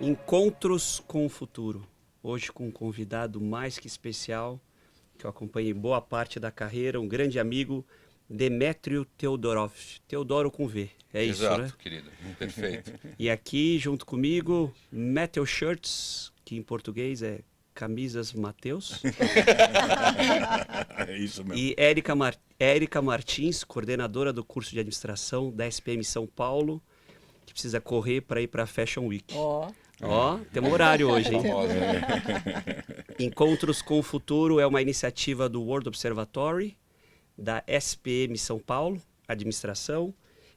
Encontros com o futuro. Hoje com um convidado mais que especial, que eu acompanhei boa parte da carreira, um grande amigo, Demetrio Teodorov. Teodoro com V, é isso, né? Exato, querido. Perfeito. E aqui, junto comigo, Matthew Shirts, que em português é Camisas Mateus. É isso mesmo. E Érica Martins, coordenadora do curso de administração da SPM São Paulo, que precisa correr para ir para a Fashion Week. Ó, temos horário hoje, hein? Encontros com o Futuro é uma iniciativa do World Observatory, da SPM São Paulo, Administração,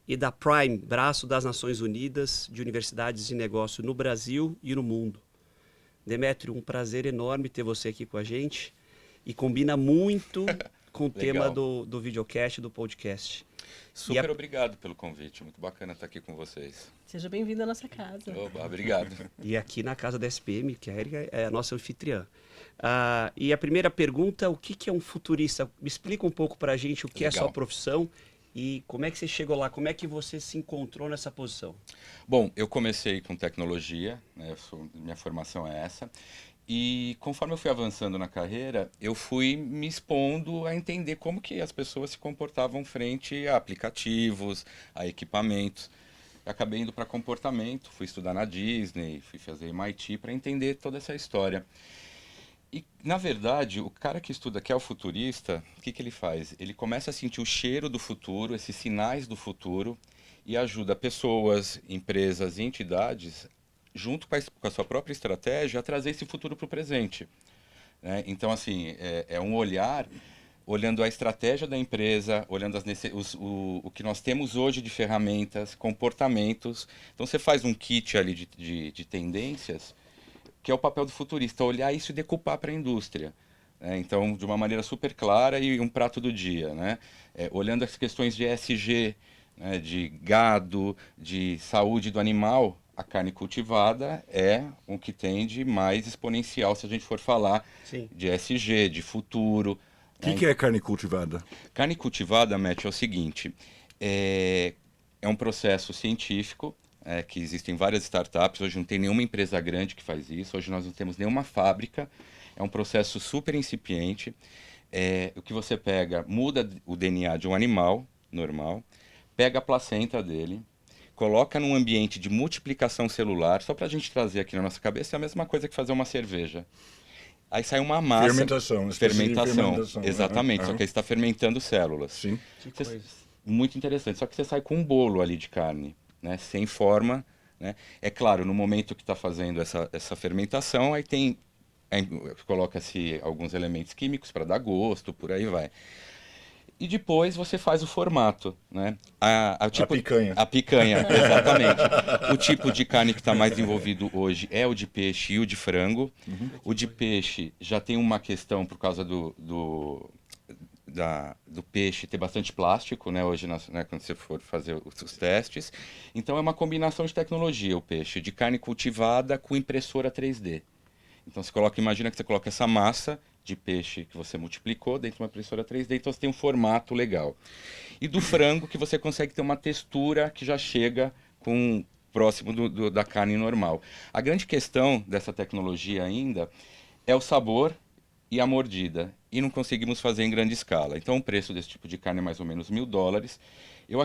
e da Prime, Braço das Nações Unidas de Universidades de Negócio no Brasil e no mundo. Demetrio, um prazer enorme ter você aqui com a gente e combina muito com o tema do videocast, do podcast. Super obrigado pelo convite, muito bacana estar aqui com vocês. Seja bem-vindo à nossa casa. Oba, obrigado. E aqui na casa da SPM, que a Érica é a nossa anfitriã. E a primeira pergunta, o que é um futurista? Me explica um pouco para a gente o que é a sua profissão e como é que você chegou lá, como é que você se encontrou nessa posição? Bom, eu comecei com tecnologia, né, minha formação é essa, e conforme eu fui avançando na carreira, eu fui me expondo a entender como que as pessoas se comportavam frente a aplicativos, a equipamentos. Acabei indo para comportamento, fui estudar na Disney, fui fazer MIT para entender toda essa história. E, na verdade, o cara que estuda, que é o futurista, o que ele faz? Ele começa a sentir o cheiro do futuro, esses sinais do futuro, e ajuda pessoas, empresas e entidades, junto com a sua própria estratégia, a trazer esse futuro para o presente. Né? Então, assim, é um olhar, olhando a estratégia da empresa, olhando o que nós temos hoje de ferramentas, comportamentos. Então, você faz um kit ali de tendências, que é o papel do futurista, olhar isso e decupar para a indústria. Então, de uma maneira super clara e um prato do dia. Né? Olhando as questões de ESG, né, de gado, de saúde do animal, a carne cultivada é o que tem de mais exponencial se a gente for falar de ESG, de futuro. O que é carne cultivada? Carne cultivada, Matt, é o seguinte, é um processo científico, que existem várias startups, hoje não tem nenhuma empresa grande que faz isso, hoje nós não temos nenhuma fábrica, é um processo super incipiente, o que você pega, muda o DNA de um animal normal, pega a placenta dele, coloca num ambiente de multiplicação celular, só para a gente trazer aqui na nossa cabeça, é a mesma coisa que fazer uma cerveja. Aí sai uma massa... Fermentação, exatamente, só que aí você está fermentando células. Sim. Muito interessante, só que você sai com um bolo ali de carne, né, sem forma. Né? É claro, no momento que está fazendo essa fermentação, aí coloca-se alguns elementos químicos para dar gosto, por aí vai. E depois você faz o formato, né? A picanha. A picanha, exatamente. O tipo de carne que está mais desenvolvido hoje é o de peixe e o de frango. Uhum. O de peixe já tem uma questão por causa do peixe ter bastante plástico, né? Hoje, né, quando você for fazer os testes. Então é uma combinação de tecnologia, o peixe, de carne cultivada com impressora 3D. Então imagina que você coloca essa massa de peixe que você multiplicou dentro de uma impressora 3D, então você tem um formato legal. E do frango que você consegue ter uma textura que já chega próximo da carne normal. A grande questão dessa tecnologia ainda é o sabor e a mordida, e não conseguimos fazer em grande escala. Então o preço desse tipo de carne é mais ou menos $1.000.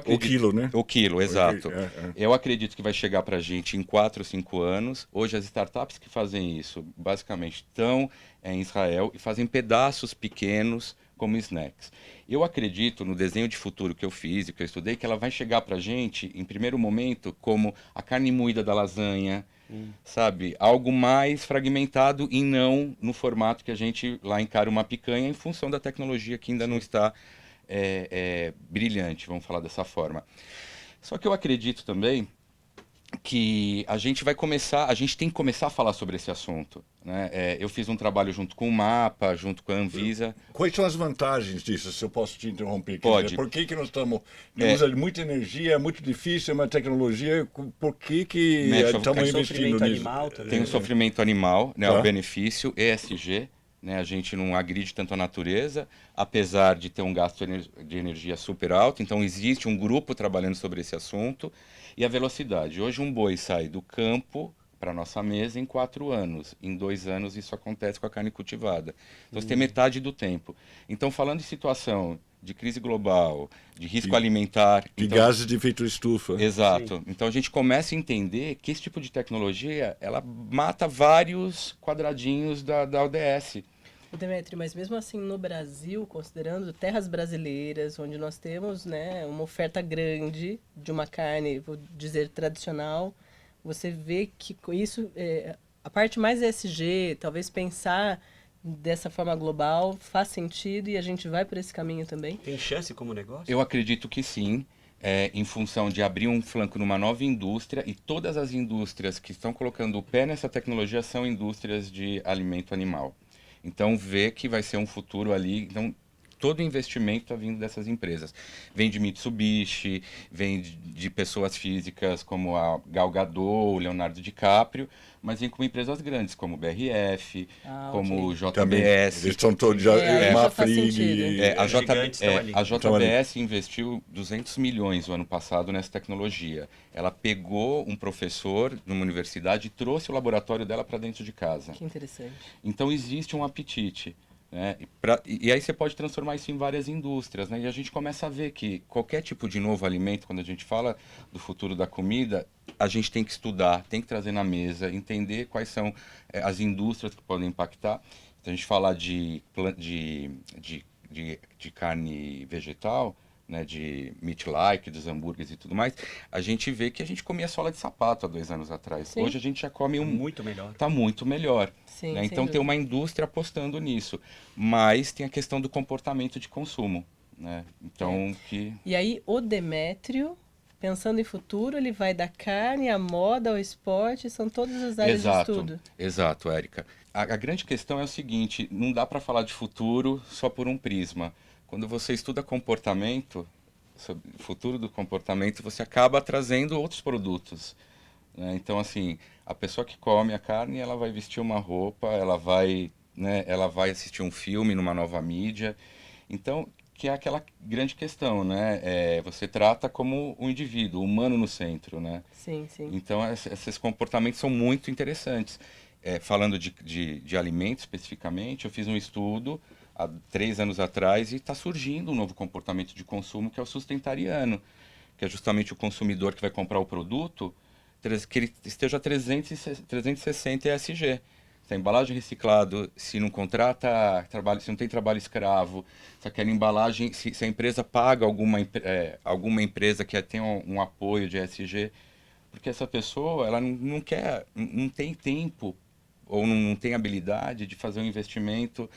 O quilo, né? O quilo, exato. Eu acredito que vai chegar para a gente em 4 ou 5 anos. Hoje as startups que fazem isso, basicamente, estão em Israel e fazem pedaços pequenos como snacks. Eu acredito no desenho de futuro que eu fiz e que eu estudei, que ela vai chegar para a gente, em primeiro momento, como a carne moída da lasanha, sabe? Algo mais fragmentado e não no formato que a gente lá encara uma picanha, em função da tecnologia que ainda não está brilhante, vamos falar dessa forma. Só que eu acredito também que a gente tem que começar a falar sobre esse assunto. Né? Eu fiz um trabalho junto com o MAPA, junto com a Anvisa. Quais são as vantagens disso, se eu posso te interromper? Pode. Por que nós estamos... usa muita energia, é muito difícil, é uma tecnologia, por que estamos investindo nisso? Tem o sofrimento animal, né, o benefício, ESG, né, a gente não agride tanto a natureza, apesar de ter um gasto de energia super alto, então existe um grupo trabalhando sobre esse assunto. E a velocidade. Hoje um boi sai do campo para a nossa mesa em 4 anos. Em 2 anos isso acontece com a carne cultivada. Então você tem metade do tempo. Então, falando em situação de crise global, de risco alimentar... De então, gases de efeito estufa. exato. Sim. Então a gente começa a entender que esse tipo de tecnologia, ela mata vários quadradinhos da ODS. Demetrio, mas mesmo assim no Brasil, considerando terras brasileiras, onde nós temos, né, uma oferta grande de uma carne, vou dizer, tradicional, você vê que com isso, a parte mais ESG, talvez pensar dessa forma global, faz sentido e a gente vai por esse caminho também? Tem chance como negócio? Eu acredito que sim, em função de abrir um flanco numa nova indústria, e todas as indústrias que estão colocando o pé nessa tecnologia são indústrias de alimento animal. Então, vê que vai ser um futuro ali. Então, todo investimento está vindo dessas empresas. Vem de Mitsubishi, vem de pessoas físicas como a Gal Gadot, o Leonardo DiCaprio, mas vem com empresas grandes como o BRF, como o Também, JBS. eles estão todos já, aí já faz Mafrig, sentido. A, gigantes estão ali. a JBS investiu 200 milhões o ano passado nessa tecnologia. Ela pegou um professor numa universidade e trouxe o laboratório dela para dentro de casa. Que interessante. Então existe um apetite. Né? E aí você pode transformar isso em várias indústrias. Né? E a gente começa a ver que qualquer tipo de novo alimento, quando a gente fala do futuro da comida, a gente tem que estudar, tem que trazer na mesa, entender quais são as indústrias que podem impactar. Então, a gente fala de carne vegetal, né, de meat-like, dos hambúrgueres e tudo mais, a gente vê que a gente comia sola de sapato há 2 anos atrás. Sim. Hoje a gente já come Muito melhor. Está muito melhor. Sim, Né? sem Então tem dúvida. uma indústria apostando nisso. Mas tem a questão do comportamento de consumo. Né? Então E aí o Demétrio, pensando em futuro, ele vai da carne à moda, ao esporte, são todas as áreas de estudo. Exato, Érica. A grande questão é o seguinte, não dá para falar de futuro só por um prisma. Quando você estuda comportamento, sobre o futuro do comportamento, você acaba trazendo outros produtos. Né? Então, assim, a pessoa que come a carne, ela vai vestir uma roupa, ela vai assistir um filme numa nova mídia. Então, que é aquela grande questão, né? Você trata como um indivíduo, humano no centro, né? Sim, sim. Então, esses comportamentos são muito interessantes. Falando de alimentos especificamente, eu fiz um estudo há 3 anos atrás e está surgindo um novo comportamento de consumo que é o sustentariano, que é justamente o consumidor que vai comprar o produto que ele esteja 360 ESG. Se a embalagem reciclado, se não contrata trabalho, se não tem trabalho escravo, se aquela embalagem, se a empresa paga alguma empresa que tem um apoio de ESG, porque essa pessoa ela não quer, não tem tempo ou não tem habilidade de fazer um investimento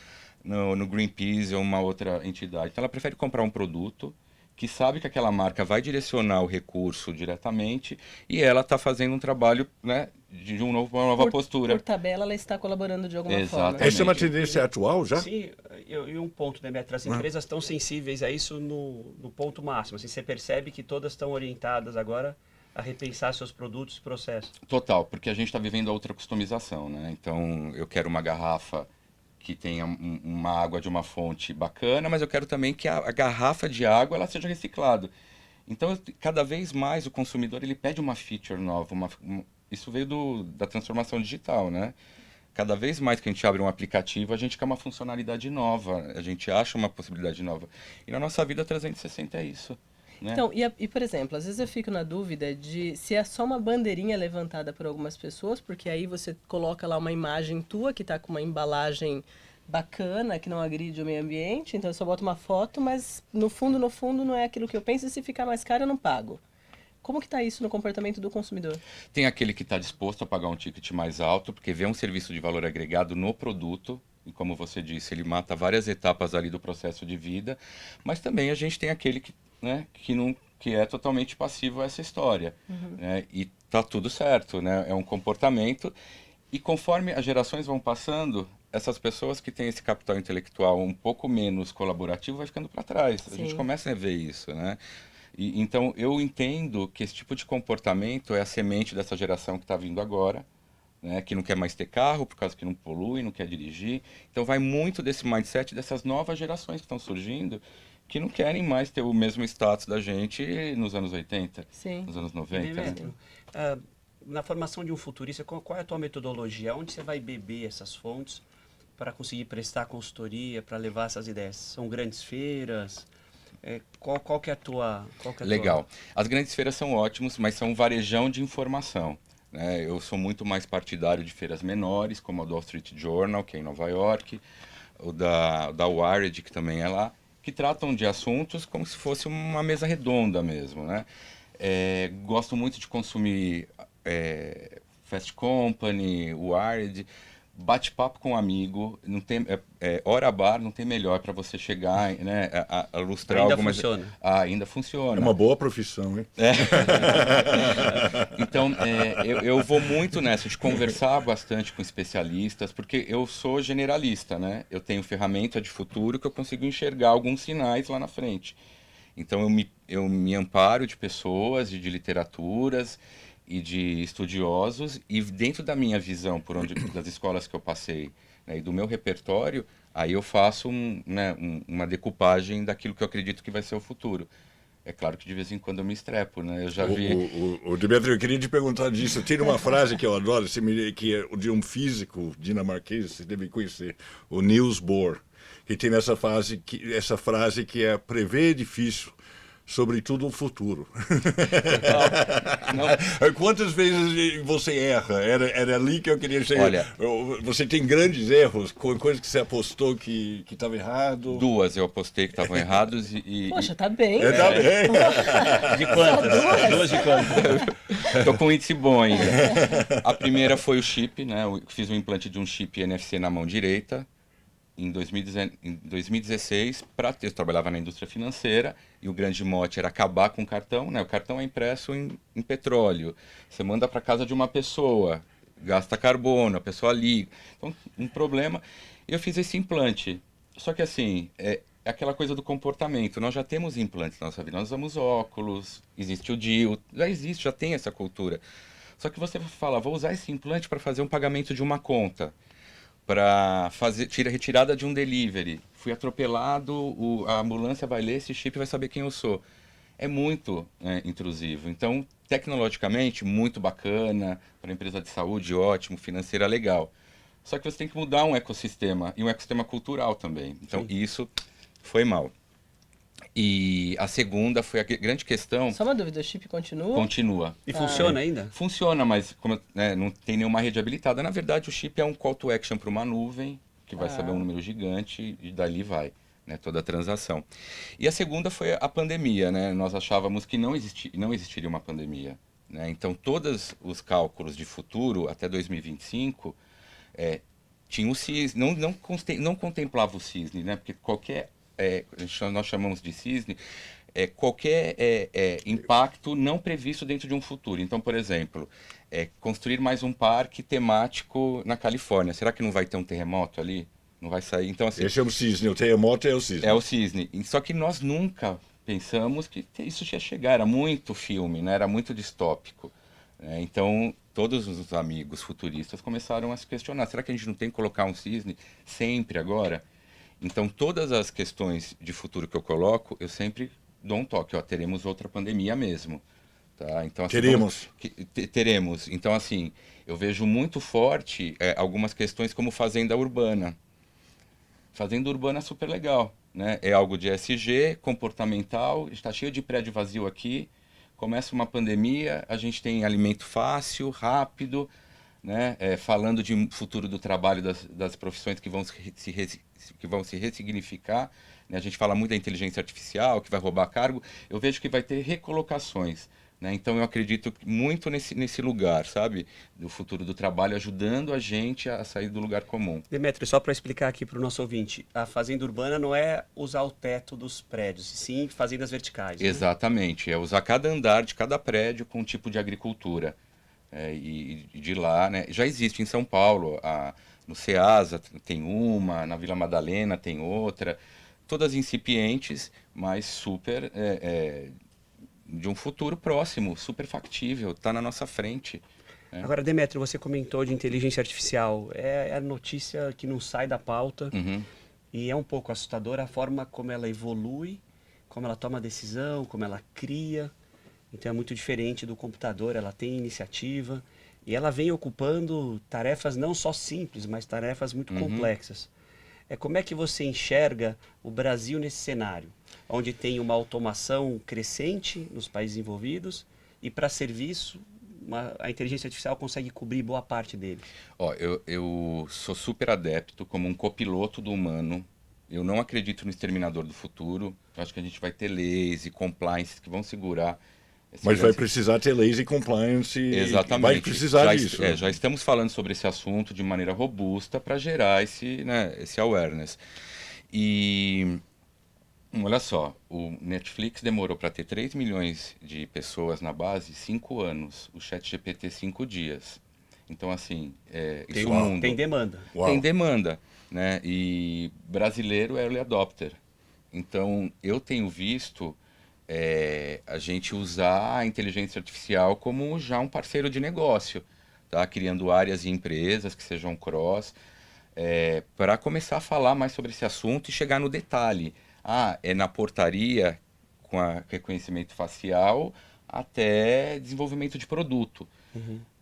no Greenpeace ou uma outra entidade. Então ela prefere comprar um produto que sabe que aquela marca vai direcionar o recurso diretamente e ela está fazendo um trabalho, né, de uma nova postura. Por tabela, ela está colaborando de alguma forma. Exatamente. Essa é uma tendência atual já? Sim, e um ponto, né, Beto? As empresas estão sensíveis a isso no ponto máximo. Assim, você percebe que todas estão orientadas agora a repensar seus produtos e processos. Total, porque a gente está vivendo a outra customização, né? Então, eu quero uma garrafa que tenha uma água de uma fonte bacana, mas eu quero também que a garrafa de água ela seja reciclada. Então, cada vez mais o consumidor ele pede uma feature nova. Isso veio da transformação digital, né? Cada vez mais que a gente abre um aplicativo, a gente quer uma funcionalidade nova, a gente acha uma possibilidade nova. E na nossa vida 360 é isso. Né? Então, por exemplo, às vezes eu fico na dúvida de se é só uma bandeirinha levantada por algumas pessoas, porque aí você coloca lá uma imagem tua que está com uma embalagem bacana, que não agride o meio ambiente, então eu só boto uma foto, mas no fundo não é aquilo que eu penso, e se ficar mais caro eu não pago. Como que está isso no comportamento do consumidor? Tem aquele que está disposto a pagar um ticket mais alto, porque vê um serviço de valor agregado no produto, e como você disse, ele mata várias etapas ali do processo de vida, mas também a gente tem aquele que é totalmente passivo a essa história. Né? E tá tudo certo, né? É um comportamento, e conforme as gerações vão passando, essas pessoas que têm esse capital intelectual um pouco menos colaborativo vai ficando para trás. Sim. A gente começa a ver isso, né? Então, eu entendo que esse tipo de comportamento é a semente dessa geração que está vindo agora, né, que não quer mais ter carro por causa que não polui, não quer dirigir. Então, vai muito desse mindset dessas novas gerações que estão surgindo, que não querem mais ter o mesmo status da gente nos anos 80, Sim. nos anos 90. Né? na formação de um futurista, qual é a tua metodologia? Onde você vai beber essas fontes para conseguir prestar consultoria, para levar essas ideias? São grandes feiras? Qual que é a tua... Legal. As grandes feiras são ótimas, mas são um varejão de informação. Né? Eu sou muito mais partidário de feiras menores, como a do Wall Street Journal, que é em Nova York, o da Wired, que também é lá, que tratam de assuntos como se fosse uma mesa redonda mesmo. Né? Gosto muito de consumir Fast Company, Wired, bate-papo com um amigo, não tem, hora bar não tem melhor para você chegar, né, a lustrar ainda algumas... Funciona. Ainda funciona. É uma boa profissão, hein? Então, eu vou muito nessa, de conversar bastante com especialistas, porque eu sou generalista, né? Eu tenho ferramenta de futuro que eu consigo enxergar alguns sinais lá na frente. Então, eu me amparo de pessoas, de literaturas e de estudiosos, e dentro da minha visão, das escolas que eu passei, né, e do meu repertório, aí eu faço uma decupagem daquilo que eu acredito que vai ser o futuro. É claro que de vez em quando eu me estrepo, né? Eu já vi... O Demetrio, eu queria te perguntar disso. Tem uma frase que eu adoro, que é de um físico dinamarquês, você deve conhecer, o Niels Bohr, que tem essa frase que é prever é difícil, sobretudo o futuro. Não. Quantas vezes você erra? Era ali que eu queria chegar. Olha, você tem grandes erros, com coisas que você apostou que estava errado? 2 eu apostei que estavam errados Poxa, tá bem. Tá bem. De quantas? 2 de quantas? Tô com um índice bom ainda. A primeira foi o chip, né? Eu fiz um implante de um chip NFC na mão direita. Em 2016, eu trabalhava na indústria financeira e o grande mote era acabar com o cartão. Né? O cartão é impresso em petróleo. Você manda para casa de uma pessoa, gasta carbono, a pessoa liga. Então, um problema. Eu fiz esse implante. Só que assim, é aquela coisa do comportamento. Nós já temos implantes na nossa vida. Nós usamos óculos, existe o DIU, já tem essa cultura. Só que você fala, vou usar esse implante para fazer um pagamento de uma conta, para fazer retirada de um delivery. Fui atropelado, a ambulância vai ler esse chip e vai saber quem eu sou. É muito intrusivo. Então, tecnologicamente, muito bacana, para a empresa de saúde, ótimo, financeira, legal. Só que você tem que mudar um ecossistema, e um ecossistema cultural também. Então, isso foi mal. E a segunda foi a grande questão... Só uma dúvida, o chip continua? Continua. E funciona ainda? Funciona, mas como, não tem nenhuma rede habilitada. Na verdade, o chip é um call to action para uma nuvem, que vai saber um número gigante, e dali vai, né, toda a transação. E a segunda foi a pandemia, né? Nós achávamos que não existiria uma pandemia. Né? Então, todos os cálculos de futuro, até 2025, tinha o cisne, não contemplava o cisne, né? Porque qualquer... nós chamamos de cisne, qualquer impacto não previsto dentro de um futuro. Então, por exemplo, construir mais um parque temático na Califórnia. Será que não vai ter um terremoto ali? Não vai sair? Então, assim, esse é o cisne, o terremoto é o cisne. É o cisne. Só que nós nunca pensamos que isso ia chegar. Era muito filme, né? Era muito distópico. Então, todos os amigos futuristas começaram a se questionar. Será que a gente não tem que colocar um cisne sempre agora? Então, todas as questões de futuro que eu coloco, eu sempre dou um toque. Teremos outra pandemia mesmo. Tá? Então, assim, teremos. Então, assim, eu vejo muito forte algumas questões como fazenda urbana. Fazenda urbana é super legal. Né? É algo de ESG, comportamental, está cheio de prédio vazio aqui. Começa uma pandemia, a gente tem alimento fácil, rápido, né? Falando de futuro do trabalho das profissões que vão se ressignificar. Né? A gente fala muito da inteligência artificial, que vai roubar cargo. Eu vejo que vai ter recolocações. Né? Então, eu acredito muito nesse lugar, sabe? Do futuro do trabalho, ajudando a gente a sair do lugar comum. Demetrio, só para explicar aqui para o nosso ouvinte, a fazenda urbana não é usar o teto dos prédios, sim fazendas verticais. Né? Exatamente, é usar cada andar de cada prédio com um tipo de agricultura. E de lá, né? Já existe em São Paulo, no Ceasa tem uma, na Vila Madalena tem outra, todas incipientes, mas super de um futuro próximo, super factível, está na nossa frente. Né? Agora, Demetrio, você comentou de inteligência artificial, é a notícia que não sai da pauta, e é um pouco assustadora a forma como ela evolui, como ela toma decisão, como ela cria. Então é muito diferente do computador, ela tem iniciativa. E ela vem ocupando tarefas não só simples, mas tarefas muito complexas. Como é que você enxerga o Brasil nesse cenário, onde tem uma automação crescente nos países envolvidos e para serviço a inteligência artificial consegue cobrir boa parte dele? Ó, eu sou super adepto como um copiloto do humano. Eu não acredito no exterminador do futuro. Eu acho que a gente vai ter leis e compliance que vão segurar. Mas vai precisar ter leis e compliance. Exatamente. Vai precisar disso. Já estamos falando sobre esse assunto de maneira robusta para gerar esse awareness. E olha só, o Netflix demorou para ter 3 milhões de pessoas na base 5 anos. O ChatGPT 5 dias. Então, assim, isso mundo. Tem demanda. Uau. Tem demanda, né? E brasileiro é early adopter. Então, eu tenho visto a gente usar a inteligência artificial como já um parceiro de negócio, tá? Criando áreas e empresas que sejam cross, para começar a falar mais sobre esse assunto e chegar no detalhe. É na portaria com reconhecimento facial até desenvolvimento de produto.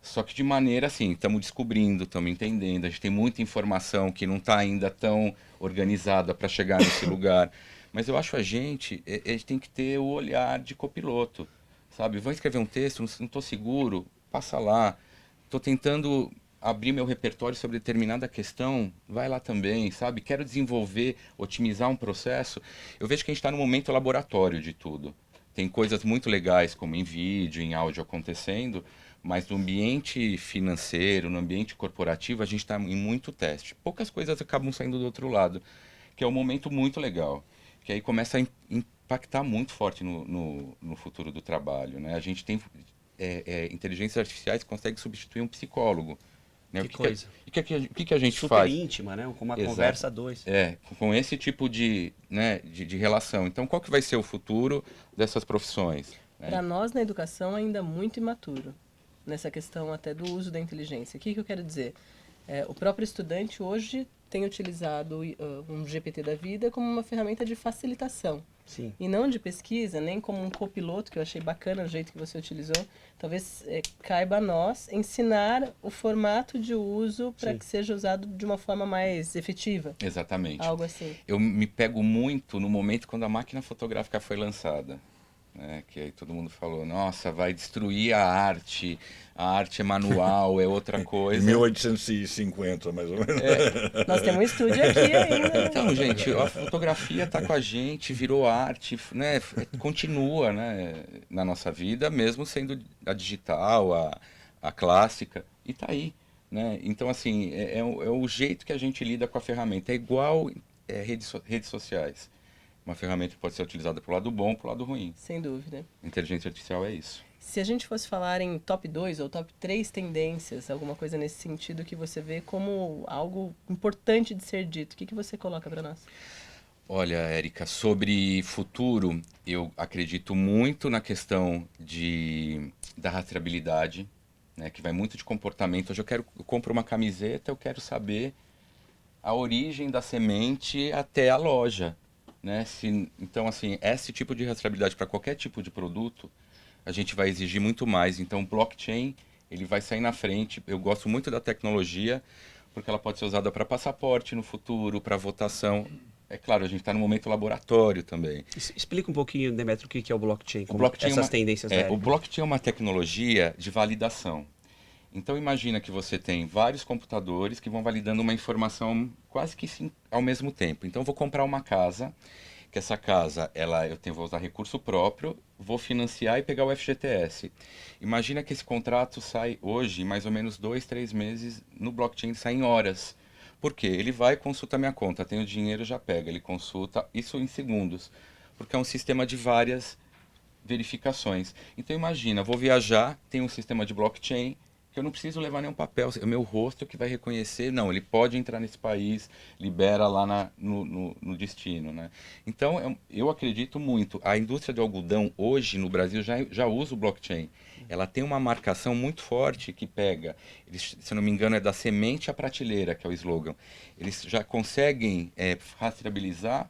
Só que de maneira assim, estamos descobrindo, estamos entendendo, a gente tem muita informação que não está ainda tão organizada para chegar nesse lugar. Mas eu acho a gente tem que ter o olhar de copiloto, sabe? Vou escrever um texto, não estou seguro, passa lá. Estou tentando abrir meu repertório sobre determinada questão, vai lá também, sabe? Quero desenvolver, otimizar um processo. Eu vejo que a gente está no momento laboratório de tudo. Tem coisas muito legais, como em vídeo, em áudio acontecendo, mas no ambiente financeiro, no ambiente corporativo, a gente está em muito teste. Poucas coisas acabam saindo do outro lado, que é um momento muito legal, que aí começa a impactar muito forte no futuro do trabalho, né? A gente tem inteligências artificiais que conseguem substituir um psicólogo. Né? Que coisa. O que a gente Super faz? íntima, né? Com uma Exato. conversa a dois. Com esse tipo de relação. Então, qual que vai ser o futuro dessas profissões? Né? Para nós, na educação, ainda muito imaturo, nessa questão até do uso da inteligência. O que eu quero dizer? O próprio estudante hoje tem utilizado um GPT da vida como uma ferramenta de facilitação. Sim. E não de pesquisa, nem como um copiloto, que eu achei bacana o jeito que você utilizou. Talvez caiba a nós ensinar o formato de uso para que seja usado de uma forma mais efetiva. Exatamente. Algo assim. Eu me pego muito no momento quando a máquina fotográfica foi lançada. Né? Que aí todo mundo falou, nossa, vai destruir a arte é manual, é outra coisa. Em 1850, mais ou menos. Nós temos um estúdio aqui ainda. Então, gente, a fotografia está com a gente, virou arte, né? Continua, né? Na nossa vida, mesmo sendo a digital, a clássica, e está aí. Né? Então, assim, é o jeito que a gente lida com a ferramenta. É igual redes sociais. Uma ferramenta que pode ser utilizada para o lado bom, para o lado ruim. Sem dúvida. Inteligência artificial é isso. Se a gente fosse falar em top 2 ou top 3 tendências, alguma coisa nesse sentido que você vê como algo importante de ser dito, o que você coloca para nós? Olha, Érica, sobre futuro, eu acredito muito na questão da rastreabilidade, né, que vai muito de comportamento. Hoje eu compro uma camiseta, eu quero saber a origem da semente até a loja. Né? Então, assim, esse tipo de rastreabilidade para qualquer tipo de produto, a gente vai exigir muito mais. Então, o blockchain, ele vai sair na frente. Eu gosto muito da tecnologia, porque ela pode ser usada para passaporte no futuro, para votação. É claro, a gente está no momento laboratório também. Explica um pouquinho, Demetrio, o que é o blockchain, essas tendências da O blockchain é uma tecnologia de validação. Então, imagina que você tem vários computadores que vão validando uma informação quase que ao mesmo tempo. Então, eu vou comprar uma casa, que essa casa, vou usar recurso próprio, vou financiar e pegar o FGTS. Imagina que esse contrato sai hoje, mais ou menos 2, 3 meses, no blockchain sai em horas. Por quê? Ele vai, consulta minha conta, tem o dinheiro, já pega. Ele consulta, isso em segundos. Porque é um sistema de várias verificações. Então, imagina, vou viajar, tem um sistema de blockchain, que eu não preciso levar nenhum papel, é o meu rosto que vai reconhecer, não, ele pode entrar nesse país, libera lá no destino, né? Então, eu acredito muito, a indústria do algodão hoje no Brasil já usa o blockchain, ela tem uma marcação muito forte que pega, se eu não me engano é da semente à prateleira, que é o slogan, eles já conseguem rastreabilizar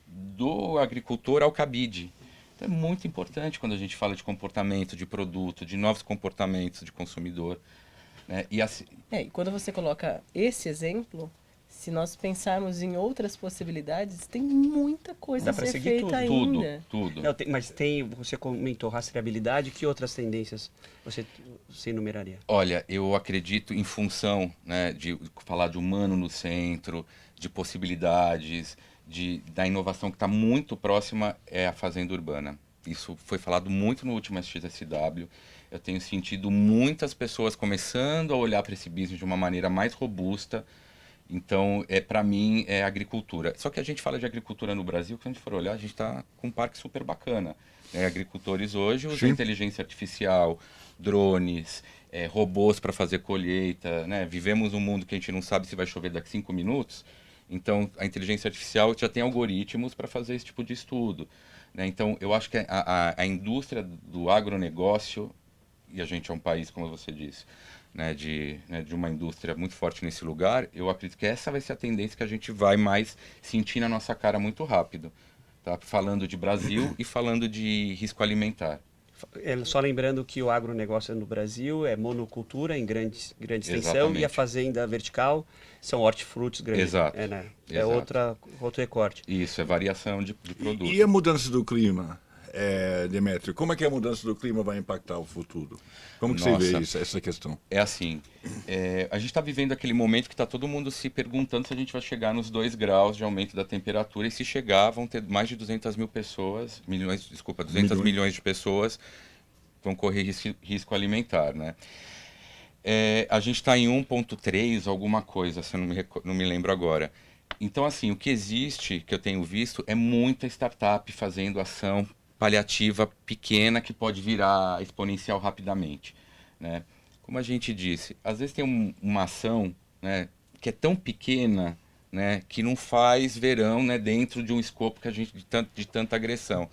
do agricultor ao cabide. Então, é muito importante quando a gente fala de comportamento, de produto, de novos comportamentos de consumidor. né? E assim, E quando você coloca esse exemplo, se nós pensarmos em outras possibilidades, tem muita coisa Dá a pra ser seguir feita tudo, ainda. tudo. Não, mas você comentou rastreabilidade, que outras tendências você enumeraria? Olha, eu acredito em função, né, de falar de humano no centro, de possibilidades, da inovação que está muito próxima é a fazenda urbana. Isso foi falado muito no último SXSW. Eu tenho sentido muitas pessoas começando a olhar para esse business de uma maneira mais robusta. Então, para mim, é agricultura. Só que a gente fala de agricultura no Brasil, quando a gente for olhar, a gente está com um parque super bacana. Agricultores hoje usam Sim. inteligência artificial, drones, robôs para fazer colheita. Né? Vivemos num mundo que a gente não sabe se vai chover daqui 5 minutos. Então, a inteligência artificial já tem algoritmos para fazer esse tipo de estudo. Né? Então, eu acho que a indústria do agronegócio, e a gente é um país, como você disse, de uma indústria muito forte nesse lugar, eu acredito que essa vai ser a tendência que a gente vai mais sentir na nossa cara muito rápido. Tá? Falando de Brasil e falando de risco alimentar. Só lembrando que o agronegócio no Brasil é monocultura em grande extensão Exatamente. e a fazenda vertical são hortifrutis grandes. Exato. É Exato. outro recorte. Isso, é variação de produto. E a mudança do clima, Demétrio? Como é que a mudança do clima vai impactar o futuro? Como que você vê Nossa. essa questão? É assim, a gente está vivendo aquele momento que está todo mundo se perguntando se a gente vai chegar nos 2 graus de aumento da temperatura, e se chegar vão ter mais de 200 mil pessoas, 200 milhões de pessoas vão correr risco alimentar, né? A gente está em 1,3 alguma coisa, se eu não me lembro agora. Então, assim, o que existe, que eu tenho visto, é muita startup fazendo ação paliativa pequena que pode virar exponencial rapidamente, né? Como a gente disse, às vezes tem uma ação, né, que é tão pequena, né, que não faz verão, né, dentro de um escopo que a gente de tanta agressão,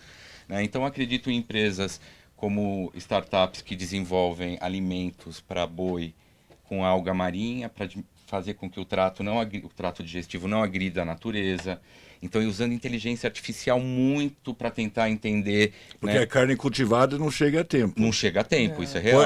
né? Então, acredito em empresas como startups que desenvolvem alimentos para boi com alga marinha, para fazer com que o trato digestivo não agrida a natureza. Então, usando inteligência artificial muito para tentar entender... Porque né, a carne cultivada não chega a tempo. não chega a tempo, isso é real.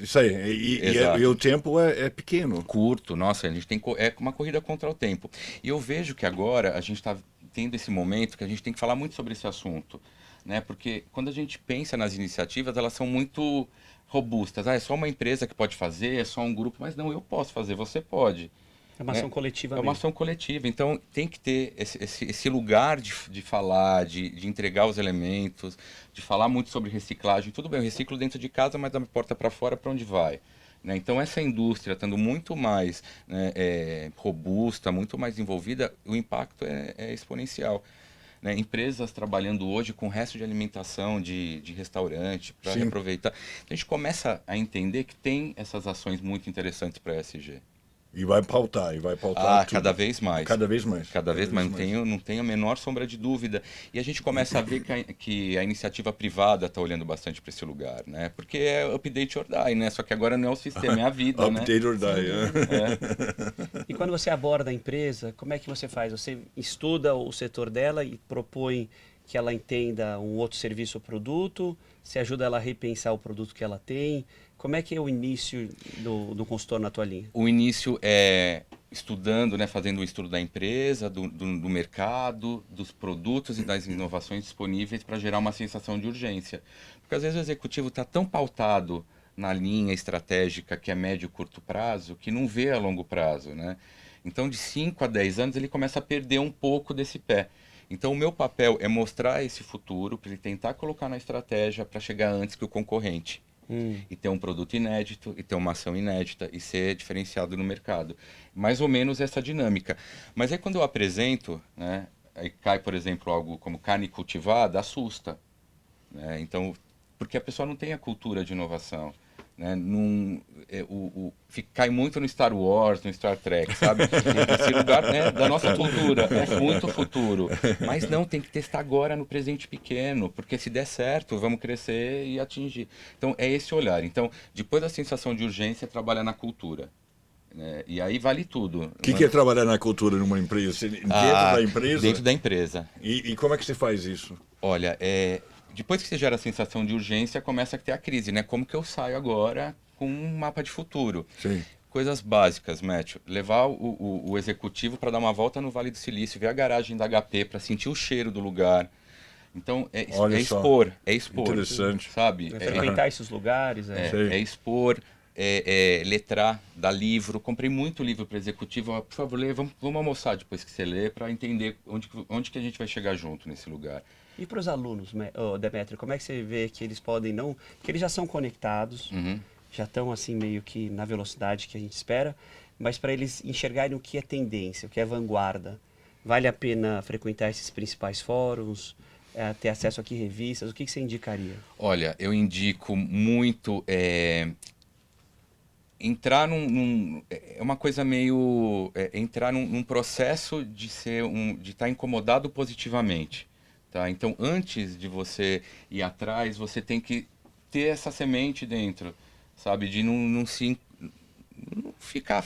Isso aí. E o tempo é pequeno. Curto, nossa, a gente tem é uma corrida contra o tempo. E eu vejo que agora a gente está tendo esse momento que a gente tem que falar muito sobre esse assunto, né? Porque quando a gente pensa nas iniciativas, elas são muito robustas. É só uma empresa que pode fazer, é só um grupo, mas não, eu posso fazer, você pode. É uma ação coletiva mesmo. É uma ação coletiva, então tem que ter esse lugar de falar, de entregar os elementos, de falar muito sobre reciclagem. Tudo bem, eu reciclo dentro de casa, mas da porta para fora, para onde vai? Né? Então, essa indústria estando muito mais, né, robusta, muito mais envolvida, o impacto é exponencial. Né? Empresas trabalhando hoje com resto de alimentação, de restaurante, para reaproveitar. Então, a gente começa a entender que tem essas ações muito interessantes para a ESG. E vai pautar tudo. Cada vez mais. Cada vez mais. Cada vez mais. Não tenho a menor sombra de dúvida. E a gente começa a ver que a iniciativa privada está olhando bastante para esse lugar, né? Porque é update or die, né? Só que agora não é o sistema, é a vida, né? Update or die, E quando você aborda a empresa, como é que você faz? Você estuda o setor dela e propõe que ela entenda um outro serviço ou produto? Você ajuda ela a repensar o produto que ela tem? Como é que é o início do consultor na tua linha? O início é estudando, né, fazendo um estudo da empresa, do mercado, dos produtos e das inovações disponíveis para gerar uma sensação de urgência. Porque às vezes o executivo está tão pautado na linha estratégica que é médio e curto prazo que não vê a longo prazo, né? Então, de 5 a 10 anos, ele começa a perder um pouco desse pé. Então, o meu papel é mostrar esse futuro para ele tentar colocar na estratégia para chegar antes que o concorrente. E ter um produto inédito, e ter uma ação inédita, e ser diferenciado no mercado. Mais ou menos essa dinâmica. Mas aí quando eu apresento, né, aí cai, por exemplo, algo como carne cultivada, assusta. Né? Então, porque a pessoa não tem a cultura de inovação. Né? Cai muito no Star Wars, no Star Trek, sabe? Esse lugar, né, da nossa cultura, é muito futuro. Mas não, tem que testar agora no presente pequeno, porque se der certo, vamos crescer e atingir. Então, é esse olhar. Então, depois da sensação de urgência, trabalhar na cultura. Né? E aí vale tudo. O que é trabalhar na cultura numa empresa? Dentro da empresa? Dentro da empresa. E como é que você faz isso? Olha, depois que você gera a sensação de urgência, começa a ter a crise, né? Como que eu saio agora com um mapa de futuro. Sim. Coisas básicas, Matthew. Levar o executivo para dar uma volta no Vale do Silício, ver a garagem da HP, para sentir o cheiro do lugar. Então, Olha só. expor, Interessante. sabe? Frequentar esses lugares. Sei. Expor, letrar, dar livro. Comprei muito livro para executivo. Por favor, lê, vamos almoçar depois que você lê, para entender onde que a gente vai chegar junto nesse lugar. E para os alunos, Demetrio, como é que você vê que eles podem não... Que eles já são conectados, já estão assim meio que na velocidade que a gente espera, mas para eles enxergarem o que é tendência, o que é vanguarda. Vale a pena frequentar esses principais fóruns, ter acesso a que revistas? O que você indicaria? Olha, eu indico muito entrar é uma coisa meio entrar num processo de estar incomodado positivamente, tá? Então, antes de você ir atrás, você tem que ter essa semente dentro, sabe? De não ficar,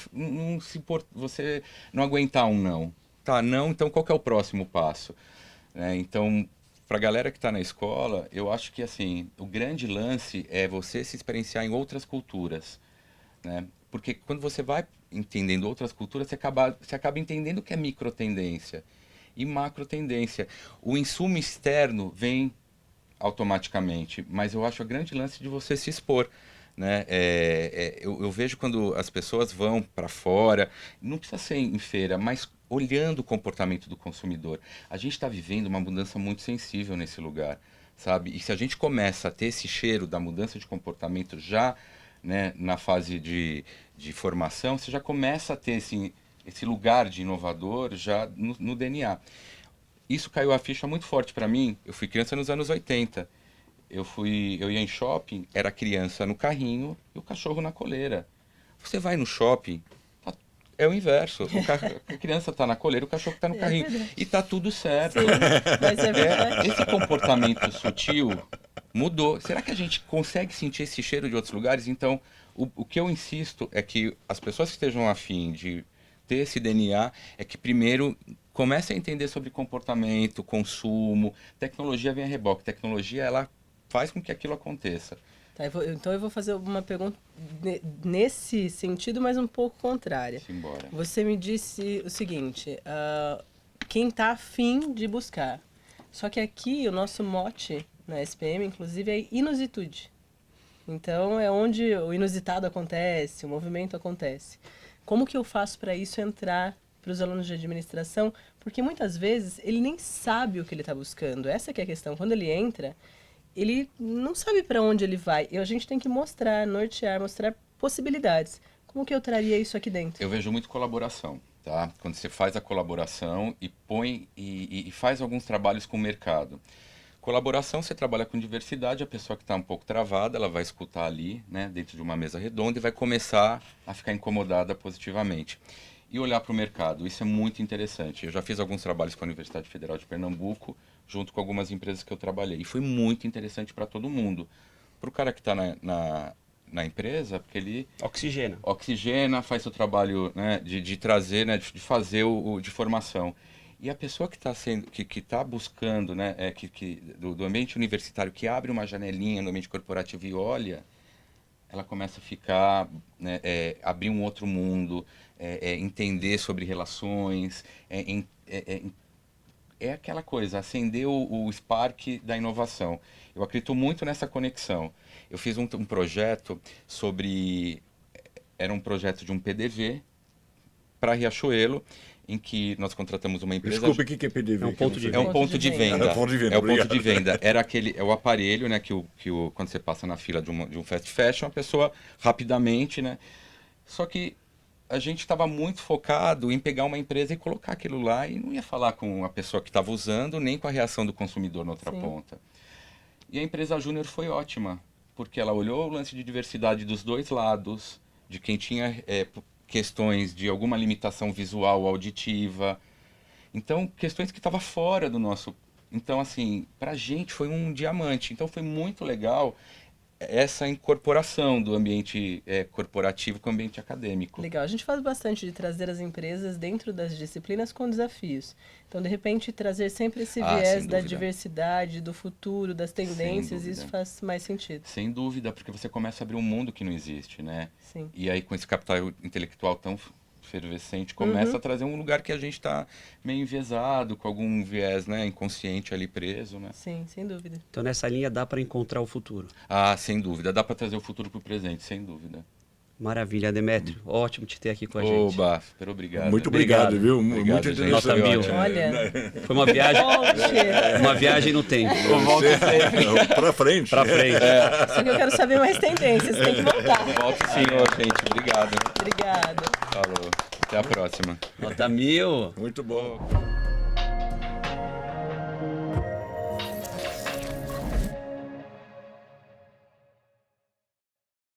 você não aguentar um não. Tá, não, então qual que é o próximo passo? Então, para a galera que está na escola, eu acho que assim, o grande lance é você se experienciar em outras culturas, né? Porque quando você vai entendendo outras culturas, você acaba entendendo o que é microtendência e macrotendência. O insumo externo vem automaticamente, mas eu acho o grande lance de você se expor, né? Eu vejo quando as pessoas vão para fora, não precisa ser em feira, mas olhando o comportamento do consumidor. A gente está vivendo uma mudança muito sensível nesse lugar, sabe? E se a gente começa a ter esse cheiro da mudança de comportamento já, né, na fase de formação, você já começa a ter esse lugar de inovador já no DNA. Isso caiu a ficha muito forte para mim. Eu fui criança nos anos 80. Eu ia em shopping, era a criança no carrinho e o cachorro na coleira. Você vai no shopping, é o inverso. A criança está na coleira, o cachorro está no carrinho. E está tudo certo. Sim, mas é verdade. Esse comportamento sutil mudou. Será que a gente consegue sentir esse cheiro de outros lugares? Então, o que eu insisto é que as pessoas que estejam afim de ter esse DNA, é que primeiro comecem a entender sobre comportamento, consumo. Tecnologia vem a reboque. Tecnologia, ela faz com que aquilo aconteça. Tá, então eu vou fazer uma pergunta nesse sentido, mas um pouco contrária. Simbora. Você me disse o seguinte, quem está afim de buscar. Só que aqui o nosso mote na SPM, inclusive, é inusitude. Então é onde o inusitado acontece, o movimento acontece. Como que eu faço para isso entrar para os alunos de administração? Porque muitas vezes ele nem sabe o que ele está buscando. Essa que é a questão. Quando ele entra, ele não sabe para onde ele vai. E a gente tem que mostrar, nortear, mostrar possibilidades. Como que eu traria isso aqui dentro? Eu vejo muito colaboração, tá? Quando você faz a colaboração e põe e faz alguns trabalhos com o mercado. Colaboração, você trabalha com diversidade, a pessoa que está um pouco travada, ela vai escutar ali, né, dentro de uma mesa redonda e vai começar a ficar incomodada positivamente. E olhar para o mercado, isso é muito interessante. Eu já fiz alguns trabalhos com a Universidade Federal de Pernambuco, junto com algumas empresas que eu trabalhei. E foi muito interessante para todo mundo. Para o cara que está na empresa, porque ele oxigena, faz o trabalho, né, de trazer, né, de fazer de formação. E a pessoa que está que está buscando, né, do ambiente universitário, que abre uma janelinha no ambiente corporativo e olha, ela começa a ficar, né, abrir um outro mundo, entender sobre relações, aquela coisa, acender o spark da inovação. Eu acredito muito nessa conexão. Eu fiz um projeto era um projeto de um PDV para Riachuelo, em que nós contratamos uma empresa... Desculpe, o que é PDV? É um ponto de venda. É um ponto de venda. É um ponto de venda, É o ponto obrigado. de venda. É o aparelho, né, quando você passa na fila de um fast fashion, a pessoa rapidamente, né? Só que a gente estava muito focado em pegar uma empresa e colocar aquilo lá e não ia falar com a pessoa que estava usando, nem com a reação do consumidor na outra ponta. E a empresa Júnior foi ótima, porque ela olhou o lance de diversidade dos dois lados, de quem tinha questões de alguma limitação visual ou auditiva. Então, questões que estavam fora do nosso... Então, assim, pra gente foi um diamante. Então, foi muito legal essa incorporação do ambiente corporativo com o ambiente acadêmico. Legal, a gente faz bastante de trazer as empresas dentro das disciplinas com desafios. Então, de repente, trazer sempre esse viés da diversidade, do futuro, das tendências, isso faz mais sentido. Sem dúvida, porque você começa a abrir um mundo que não existe, né? Sim. E aí, com esse capital intelectual tão efervescente, começa a trazer um lugar que a gente está meio enviesado, com algum viés, né, inconsciente ali preso, né? Sim, sem dúvida. Então, nessa linha, dá para encontrar o futuro. Ah, sem dúvida. Dá para trazer o futuro para o presente, sem dúvida. Maravilha, Demétrio. Ótimo te ter aqui com a gente. Oba, super obrigado. Muito obrigado, viu? Obrigado, Muito gente. interessante. Nota 1000. Olha, Foi uma viagem no tempo. Pra frente. Pra frente. só que eu quero saber mais tendências, tem que voltar. Volto sim, gente. Obrigado. Obrigada. Falou. Até a próxima. Nota 1000. Muito bom.